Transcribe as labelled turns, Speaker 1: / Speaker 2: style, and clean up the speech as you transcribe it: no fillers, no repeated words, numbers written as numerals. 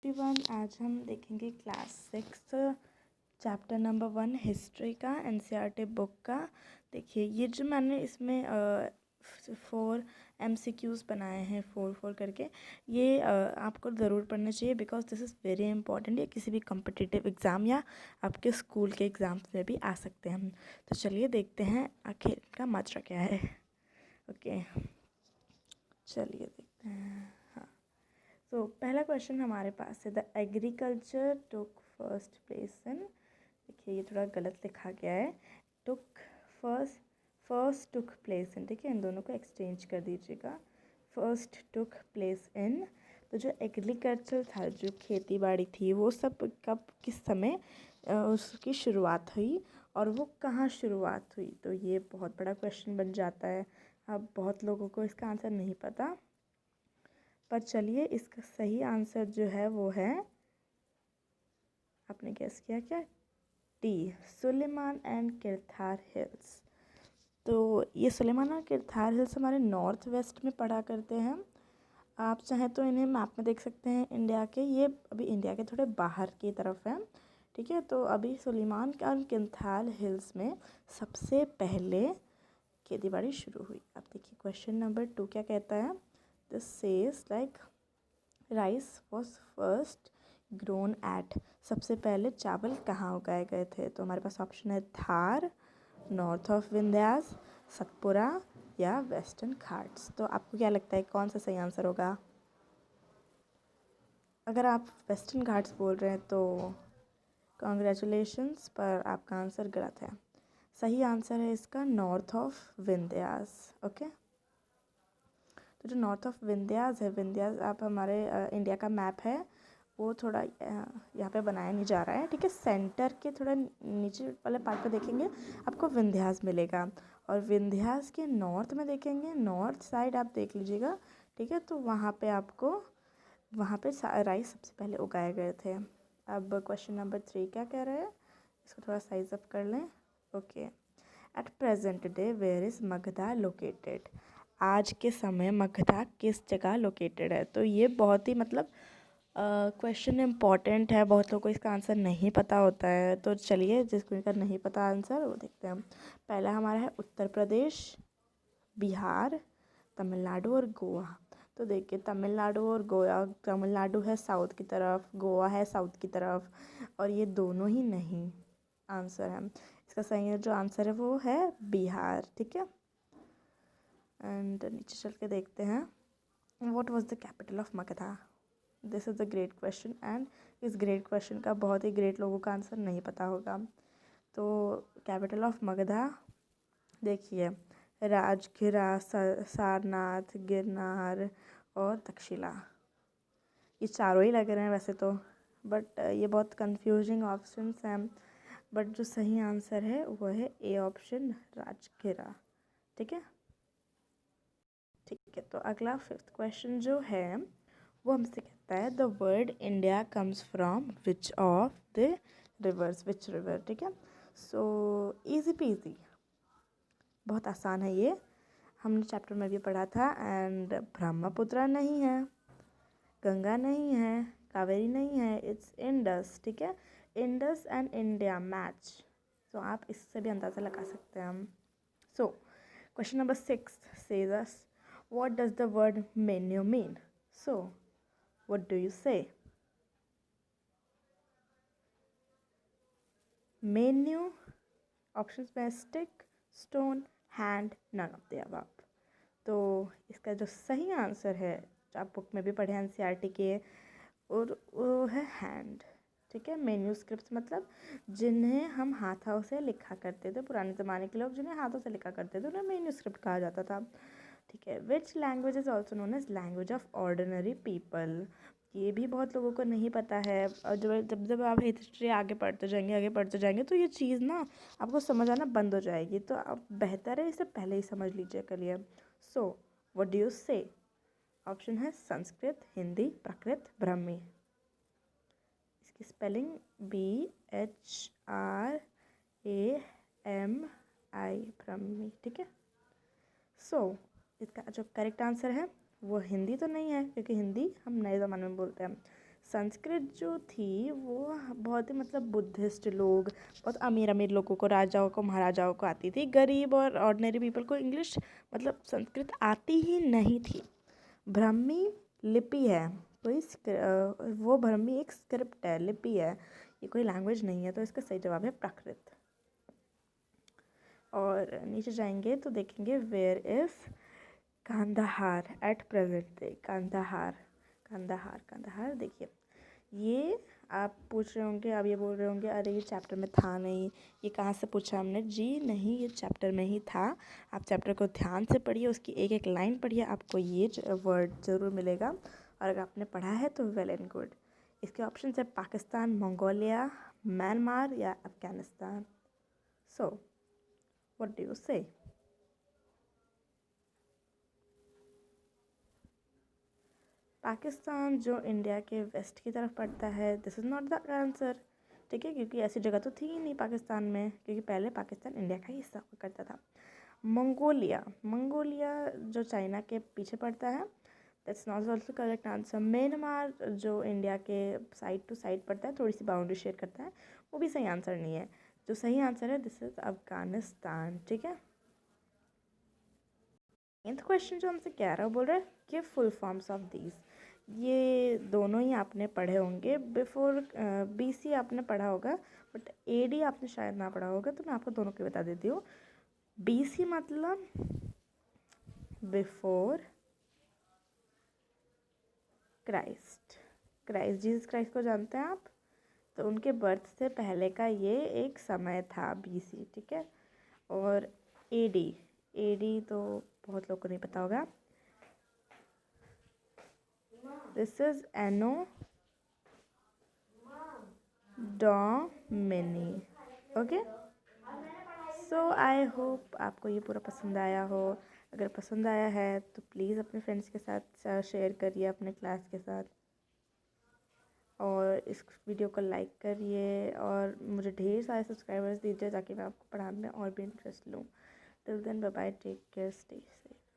Speaker 1: Everyone, आज हम देखेंगे क्लास 6 चैप्टर नंबर 1 हिस्ट्री का एनसीईआरटी बुक का। देखिए, ये जो मैंने इसमें 4 MCQs बनाए हैं 4 करके, ये आपको ज़रूर पढ़ना चाहिए because this is very important. ये किसी भी कॉम्पिटिटिव एग्ज़ाम या आपके स्कूल के एग्ज़ाम्स में भी आ सकते हैं। तो चलिए देखते हैं आखिर इनका मात्रा क्या है। ओके, चलिए देखते हैं। तो पहला क्वेश्चन हमारे पास है, the agriculture took first place in, देखिए ये थोड़ा गलत लिखा गया है, टुक फर्स्ट टुक प्लेस इन, देखिए इन दोनों को एक्सचेंज कर दीजिएगा, फर्स्ट टुक प्लेस इन। तो जो एग्रीकल्चर था, जो खेती बाड़ी थी, वो सब कब किस समय उसकी शुरुआत हुई और वो कहाँ शुरुआत हुई, तो ये बहुत बड़ा क्वेश्चन बन जाता है। अब बहुत लोगों को इसका आंसर नहीं पता, पर चलिए इसका सही आंसर जो है वो है, आपने गेस किया क्या, डी, सुलेमान एंड किरथार हिल्स। तो ये सुलेमान और किरथार हिल्स हमारे नॉर्थ वेस्ट में पड़ा करते हैं। आप चाहें तो इन्हें मैप में देख सकते हैं इंडिया के, ये अभी इंडिया के थोड़े बाहर की तरफ है, ठीक है। तो अभी सुलेमान और किरथार हिल्स में सबसे पहले खेती बाड़ी शुरू हुई। अब देखिए क्वेश्चन नंबर 2 क्या कहता है, this says like rice was first grown at, सबसे पहले चावल कहाँ उगाए गए थे। तो हमारे पास ऑप्शन है थार, नॉर्थ ऑफ विंध्यास, सतपुरा या वेस्टर्न घाट्स। तो आपको क्या लगता है कौन सा सही आंसर होगा? अगर आप वेस्टर्न घाट्स बोल रहे हैं तो कॉन्ग्रेचुलेशंस, पर आपका आंसर गलत है। सही आंसर है इसका नॉर्थ ऑफ विंध्यास। ओके, तो जो नॉर्थ ऑफ विंध्यास है, विंध्यास आप हमारे इंडिया का मैप है वो थोड़ा यहाँ पे बनाया नहीं जा रहा है, ठीक है। सेंटर के थोड़ा नीचे वाले पार्ट पे देखेंगे आपको विंध्यास मिलेगा, और विंध्यास के नॉर्थ में देखेंगे, नॉर्थ साइड आप देख लीजिएगा, ठीक है। तो वहाँ पे आपको राइस सबसे पहले उगाए गए थे। अब क्वेश्चन नंबर 3 क्या कह रहे हैं, इसको थोड़ा साइज अप कर लें। Okay, at present day where is Magadha located, आज के समय मगधा किस जगह लोकेटेड है। तो ये बहुत ही मतलब क्वेश्चन इम्पॉर्टेंट है, बहुत लोगों को इसका आंसर नहीं पता होता है। तो चलिए जिसको इनका नहीं पता आंसर वो देखते हैं हम। पहला हमारा है उत्तर प्रदेश, बिहार, तमिलनाडु और गोवा। तो देखिए तमिलनाडु और गोवा, तमिलनाडु है साउथ की तरफ, गोवा है साउथ की तरफ, और ये दोनों ही नहीं आंसर है। इसका सही जो आंसर है वो है बिहार, ठीक है। एंड नीचे चल के देखते हैं, what was the capital of Magadha. This is the great question, and इस ग्रेट क्वेश्चन का बहुत ही ग्रेट लोगों का आंसर नहीं पता होगा। तो कैपिटल ऑफ मगधा देखिए, राजगिरा, सारनाथ, गिरनार और तक्षशिला, ये चारों ही लग रहे हैं वैसे तो, बट ये बहुत कंफ्यूजिंग ऑप्शंस हैं। बट जो सही आंसर है वो है ए ऑप्शन, राजगिरा, ठीक है। ठीक है, तो अगला 5th क्वेश्चन जो है वो हमसे कहता है, the word India comes from which of the reverse, which river, ठीक है। सो इजी पीजी, बहुत आसान है ये, हमने चैप्टर में भी पढ़ा था। एंड ब्रह्मपुत्र नहीं है, गंगा नहीं है, कावेरी नहीं है, इट्स इंडस, ठीक है। इंडस एंड इंडिया मैच, तो आप इससे भी अंदाज़ा लगा सकते हैं हम। So question number 6 says us, what does the word menu mean? So what do you say? Menu options में stick, stone, hand, none of the above. तो इसका जो सही आंसर है, जो आप बुक में भी पढ़े एनसीईआरटी के, और वो है हैंड, ठीक है। मैन्यूस्क्रिप्ट्स मतलब जिन्हें हम हाथों से लिखा करते थे, पुराने ज़माने के लोग जिन्हें हाथों से लिखा करते थे उन्हें मैन्यूस्क्रिप्ट कहा जाता था, ठीक है। Which language is also known as language of ordinary people, ये भी बहुत लोगों को नहीं पता है। और जब जब आप हिस्ट्री आगे पढ़ते जाएंगे तो ये चीज़ ना आपको समझ आना बंद हो जाएगी, तो आप बेहतर है इसे पहले ही समझ लीजिए करिए। सो व्हाट डू यू से? ऑप्शन है संस्कृत, हिंदी, प्राकृत, ब्राह्मी। इसकी स्पेलिंग BHRAMI, ब्राह्मी, ठीक है। सो इसका जो करेक्ट आंसर है वो हिंदी तो नहीं है, क्योंकि हिंदी हम नए ज़माने में बोलते हैं। संस्कृत जो थी वो बहुत ही मतलब बुद्धिस्ट लोग, बहुत अमीर अमीर लोगों को, राजाओं को, महाराजाओं को आती थी। गरीब और ऑर्डिनरी पीपल को इंग्लिश मतलब संस्कृत आती ही नहीं थी। ब्राह्मी लिपि है, वो ब्राह्मी एक स्क्रिप्ट है, लिपि है, ये कोई लैंग्वेज नहीं है। तो इसका सही जवाब है प्राकृत। और नीचे जाएंगे तो देखेंगे where is Kandahar at present day. Kandahar देखिए, ये आप पूछ रहे होंगे, आप ये बोल रहे होंगे अरे ये चैप्टर में था नहीं, ये कहाँ से पूछा हमने। जी नहीं, ये चैप्टर में ही था। आप चैप्टर को ध्यान से पढ़िए, उसकी एक एक लाइन पढ़िए, आपको ये वर्ड ज़रूर मिलेगा। और अगर आपने पढ़ा है तो वेल एंड गुड। इसके ऑप्शन है पाकिस्तान, मंगोलिया, म्यांमार या Afghanistan. So what do you से? पाकिस्तान जो इंडिया के वेस्ट की तरफ पड़ता है, this is not the answer. ठीक है, क्योंकि ऐसी जगह तो थी ही नहीं पाकिस्तान में, क्योंकि पहले पाकिस्तान इंडिया का ही हिस्सा हुआ करता था। मंगोलिया जो चाइना के पीछे पड़ता है, that's not also correct answer. Myanmar जो इंडिया के साइड टू साइड पड़ता है, थोड़ी सी बाउंड्री शेयर करता है, वो भी सही आंसर नहीं है। जो सही आंसर है दिस इज़ अफगानिस्तान। ठीक है, नाइन्थ क्वेश्चन जो हमसे कह रहा है, बोल रहा है कि फुल फॉर्म्स ऑफ दीज। ये दोनों ही आपने पढ़े होंगे। बिफोर BC आपने पढ़ा होगा, बट AD आपने शायद ना पढ़ा होगा, तो मैं आपको दोनों के बता देती हूँ। BC मतलब बिफोर क्राइस्ट। जीसस क्राइस्ट को जानते हैं आप, तो उनके बर्थ से पहले का ये एक समय था BC। ठीक है, और AD तो बहुत लोग को नहीं पता होगा। This is anno domini. Okay, so I hope आपको ये पूरा पसंद आया हो। अगर पसंद आया है तो प्लीज़ अपने फ्रेंड्स के साथ शेयर करिए, अपने क्लास के साथ, और इस वीडियो को लाइक करिए और मुझे ढेर सारे सब्सक्राइबर्स दीजिए ताकि मैं आपको पढ़ाने में और भी इंटरेस्ट लूँ। Till then bye bye, take care, stay safe.